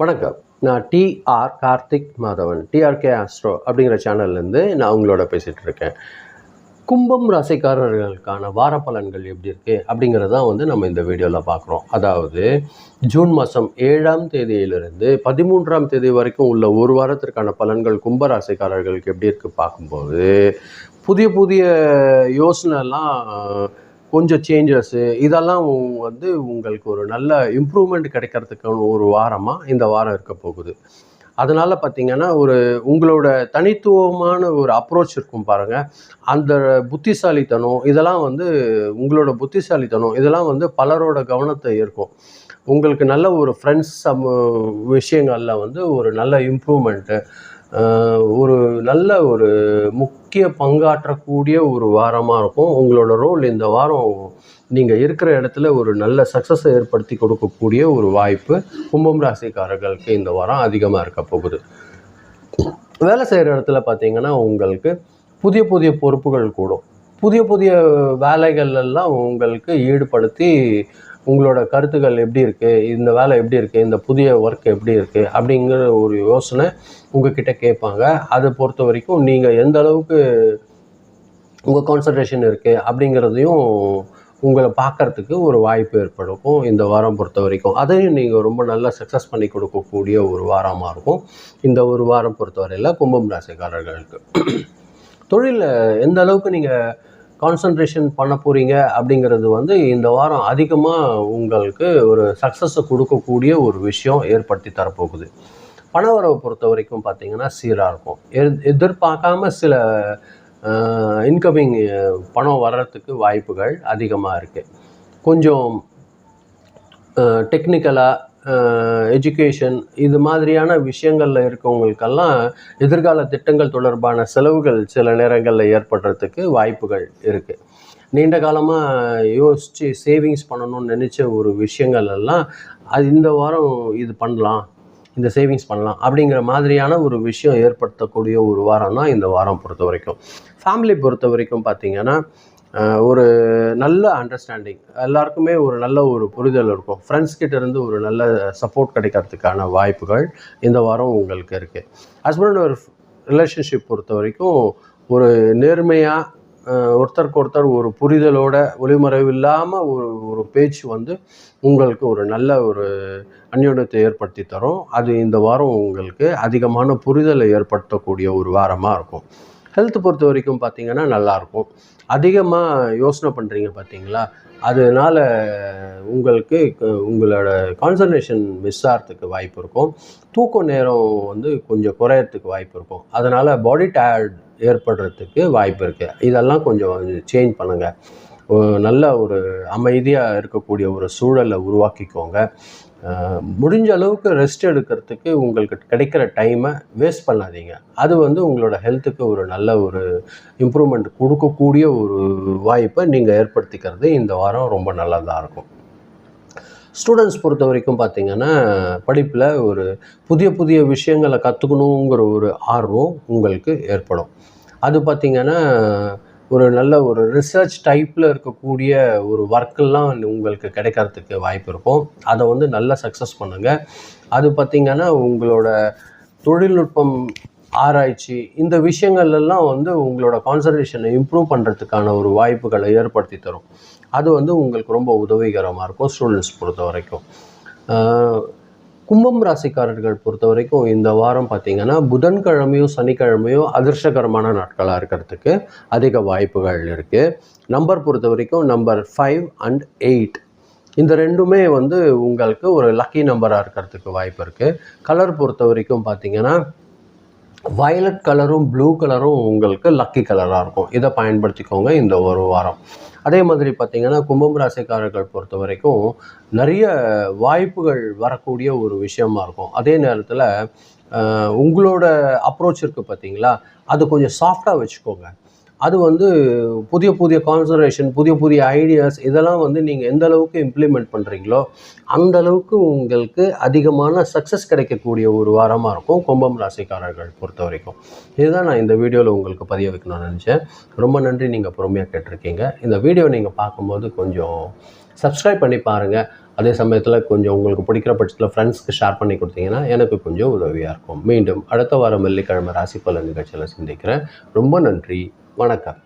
வணக்கம். நான் TR Karthik Madhavan, TRK Astro அப்படிங்கிற சேனல்லேருந்து நான் உங்களோட பேசிகிட்டு இருக்கேன். கும்பம் ராசிக்காரர்களுக்கான வார பலன்கள் எப்படி இருக்குது அப்படிங்கிறத நம்ம இந்த வீடியோவில் பார்க்குறோம். அதாவது ஜூன் மாதம் 7ஆம் தேதியிலிருந்து 13ஆம் தேதி வரைக்கும் உள்ள ஒரு வாரத்திற்கான பலன்கள் கும்ப ராசிக்காரர்களுக்கு எப்படி இருக்குது பார்க்கும்போது புதிய புதிய யோசனைலாம் கொஞ்சம் சேஞ்சஸ்ஸு இதெல்லாம் உங்களுக்கு ஒரு நல்ல இம்ப்ரூவ்மெண்ட் கிடைக்கிறதுக்கு ஒரு வாரமாக இந்த வாரம் இருக்க போகுது. அதனால் பார்த்திங்கன்னா உங்களோட தனித்துவமான ஒரு அப்ரோச் இருக்கும் பாருங்கள். அந்த புத்திசாலித்தனம் இதெல்லாம் உங்களோட புத்திசாலித்தனம் இதெல்லாம் பலரோட கவனத்தை ஈர்க்கும். உங்களுக்கு நல்ல ஒரு ஃப்ரெண்ட்ஸ் விஷயங்களில் ஒரு நல்ல இம்ப்ரூவ்மெண்ட்டு, ஒரு நல்ல ஒரு முக்கிய பங்காற்றக்கூடிய ஒரு வாரமாக இருக்கும். உங்களோட ரோல் இந்த வாரம் நீங்கள் இருக்கிற இடத்துல ஒரு நல்ல சக்ஸஸை ஏற்படுத்தி கொடுக்கக்கூடிய ஒரு வாய்ப்பு கும்பம் ராசிக்காரர்களுக்கு இந்த வாரம் அதிகமாக இருக்க போகுது. வேலை செய்கிற இடத்துல பார்த்திங்கன்னா உங்களுக்கு புதிய புதிய பொறுப்புகள் கூடும். புதிய புதிய வேலைகளெல்லாம் உங்களுக்கு ஈடுபடுத்தி உங்களோட கருத்துக்கள் எப்படி இருக்குது, இந்த வேலை எப்படி இருக்குது, இந்த புதிய ஒர்க் எப்படி இருக்குது அப்படிங்கிற ஒரு யோசனை உங்ககிட்ட கேட்பாங்க. அதை பொறுத்த வரைக்கும் நீங்கள் எந்த அளவுக்கு உங்கள் கான்சன்ட்ரேஷன் இருக்குது அப்படிங்கிறதையும் உங்களை பார்க்குறதுக்கு ஒரு வாய்ப்பு ஏற்படுக்கும் இந்த வாரம் பொறுத்த வரைக்கும். அதையும் நீங்கள் ரொம்ப நல்லா சக்ஸஸ் பண்ணி கொடுக்கக்கூடிய ஒரு வாரமாக இருக்கும் இந்த ஒரு வாரம் பொறுத்தவரையில் கும்பம் ராசிக்காரர்களுக்கு. தொழிலில் எந்த அளவுக்கு நீங்கள் கான்சன்ட்ரேஷன் பண்ண போகிறீங்க அப்படிங்கிறது இந்த வாரம் அதிகமாக உங்களுக்கு ஒரு சக்ஸஸை கொடுக்கக்கூடிய ஒரு விஷயம் ஏற்படுத்தி தரப்போகுது. பணவரவை பொறுத்த வரைக்கும் பார்த்திங்கன்னா சீராக இருக்கும். எதிர்பார்க்காம சில இன்கமிங் பணம் வர்றதுக்கு வாய்ப்புகள் அதிகமாக இருக்குது. கொஞ்சம் டெக்னிக்கலாக எஜுகேஷன் இது மாதிரியான விஷயங்களில் இருக்கவங்களுக்கெல்லாம் எதிர்கால திட்டங்கள் தொடர்பான செலவுகள் சில நேரங்களில் ஏற்படுறதுக்கு வாய்ப்புகள் இருக்குது. நீண்ட காலமாக யோசித்து சேவிங்ஸ் பண்ணணும்னு நினச்ச ஒரு விஷயங்கள் எல்லாம் இந்த வாரம் இது பண்ணலாம், இந்த சேவிங்ஸ் பண்ணலாம் அப்படிங்கிற மாதிரியான ஒரு விஷயம் ஏற்படுத்தக்கூடிய ஒரு வாரம் தான் இந்த வாரம் பொறுத்த வரைக்கும். ஃபேமிலி பொறுத்த வரைக்கும் பார்த்திங்கன்னா ஒரு நல்ல அண்டர்ஸ்டாண்டிங், எல்லாருக்குமே ஒரு நல்ல ஒரு புரிதல் இருக்கும். ஃப்ரெண்ட்ஸ்கிட்ட இருந்து ஒரு நல்ல சப்போர்ட் கிடைக்கிறதுக்கான வாய்ப்புகள் இந்த வாரம் உங்களுக்கு இருக்குது. ஹஸ்பண்ட் ஒரு ரிலேஷன்ஷிப் பொறுத்த வரைக்கும் ஒரு நேர்மையாக ஒருத்தருக்கு ஒருத்தர் ஒரு புரிதலோட ஒளிமறைவு இல்லாமல் ஒரு பேச்சு உங்களுக்கு ஒரு நல்ல ஒரு அந்யோன்யத்தை ஏற்படுத்தி தரும். அது இந்த வாரம் உங்களுக்கு அதிகமான புரிதலை ஏற்படுத்தக்கூடிய ஒரு வாரமாக இருக்கும். ஹெல்த் பொறுத்த வரைக்கும் பார்த்திங்கன்னா நல்லாயிருக்கும். அதிகமாக யோசனை பண்ணுறீங்க பார்த்திங்களா, அதனால் உங்களுக்கு உங்களோட கான்சன்ட்ரேஷன் மிஸ் ஆகிறதுக்கு வாய்ப்பு இருக்கும். தூக்க நேரம் கொஞ்சம் குறையறதுக்கு வாய்ப்பு இருக்கும். அதனால் பாடி டயர்ட் ஏற்படுறதுக்கு வாய்ப்பு இருக்குது. இதெல்லாம் கொஞ்சம் சேஞ்ச் பண்ணுங்கள். நல்ல ஒரு அமைதியாக இருக்கக்கூடிய ஒரு சூழலை உருவாக்கிக்கோங்க. முடிஞ்ச அளவுக்கு ரெஸ்ட் எடுக்கிறதுக்கு உங்களுக்கு கிடைக்கிற டைமை வேஸ்ட் பண்ணாதீங்க. அது உங்களோட ஹெல்த்துக்கு ஒரு நல்ல ஒரு இம்ப்ரூவ்மெண்ட் கொடுக்கக்கூடிய ஒரு வாய்ப்பை நீங்கள் ஏற்படுத்திக்கிறது இந்த வாரம் ரொம்ப நல்லதாக இருக்கும். ஸ்டூடெண்ட்ஸ் பொறுத்த வரைக்கும் பார்த்திங்கன்னா படிப்பில் ஒரு புதிய புதிய விஷயங்களை கற்றுக்கணுங்கிற ஒரு ஆர்வம் உங்களுக்கு ஏற்படும். அது பார்த்திங்கன்னா ஒரு நல்ல ஒரு ரிசர்ச் டைப்பில் இருக்கக்கூடிய ஒரு ஒர்க்கெல்லாம் உங்களுக்கு கிடைக்கிறதுக்கு வாய்ப்பு இருக்கும். அதை நல்லா சக்ஸஸ் பண்ணுங்கள். அது பார்த்திங்கன்னா உங்களோட தொழில்நுட்பம் ஆராய்ச்சி இந்த விஷயங்கள்லாம் உங்களோட கான்சன்ட்ரேஷனை இம்ப்ரூவ் பண்ணுறதுக்கான ஒரு வாய்ப்புகளை ஏற்படுத்தி தரும். அது உங்களுக்கு ரொம்ப உதவிகரமாக இருக்கும் ஸ்டூடெண்ட்ஸ் பொறுத்த வரைக்கும். கும்பம் ராசிக்காரர்கள் பொறுத்த வரைக்கும் இந்த வாரம் பார்த்திங்கன்னா புதன்கிழமையோ சனிக்கிழமையோ அதிர்ஷ்டகரமான நாட்களாக இருக்கிறதுக்கு அதிக வாய்ப்புகள் இருக்குது. நம்பர் பொறுத்த வரைக்கும் நம்பர் 5 and 8 இந்த ரெண்டுமே உங்களுக்கு ஒரு லக்கி நம்பராக இருக்கிறதுக்கு வாய்ப்பு இருக்குது. கலர் பொறுத்த வரைக்கும் பார்த்திங்கன்னா வயலட் கலரும் ப்ளூ கலரும் உங்களுக்கு லக்கி கலராக இருக்கும். இதை பயன்படுத்திக்கோங்க இந்த ஒரு வாரம். அதே மாதிரி பார்த்திங்கன்னா கும்பம் ராசிக்காரர்கள் பொறுத்த வரைக்கும் நிறைய வாய்ப்புகள் வரக்கூடிய ஒரு விஷயமா இருக்கும். அதே நேரத்தில் உங்களோட அப்ரோச் இருக்குது பார்த்திங்களா, அது கொஞ்சம் சாஃப்டாக வச்சுக்கோங்க. அது புதிய புதிய கான்சன்ட்ரேஷன், புதிய புதிய ஐடியாஸ் இதெல்லாம் நீங்கள் எந்த அளவுக்கு இம்ப்ளிமெண்ட் பண்ணுறீங்களோ அந்த அளவுக்கு உங்களுக்கு அதிகமான சக்ஸஸ் கிடைக்கக்கூடிய ஒரு வாரமாக இருக்கும் கும்பம் ராசிக்காரர்கள் பொறுத்த வரைக்கும். இதுதான் நான் இந்த வீடியோவில் உங்களுக்கு பதிய வைக்கணும்னு நினச்சேன். ரொம்ப நன்றி, நீங்கள் பொறுமையாக கேட்டிருக்கீங்க. இந்த வீடியோ நீங்கள் பார்க்கும்போது கொஞ்சம் சப்ஸ்கிரைப் பண்ணி பாருங்கள். அதே சமயத்தில் கொஞ்சம் உங்களுக்கு பிடிக்கிற பட்சத்தில் ஃப்ரெண்ட்ஸ்க்கு ஷேர் பண்ணி கொடுத்தீங்கன்னா எனக்கு கொஞ்சம் உதவியாக இருக்கும். மீண்டும் அடுத்த வாரம் வெள்ளிக்கிழமை ராசி பலன் நிகழ்ச்சியில் சந்திக்கிறேன். ரொம்ப நன்றி. வணக்கம்.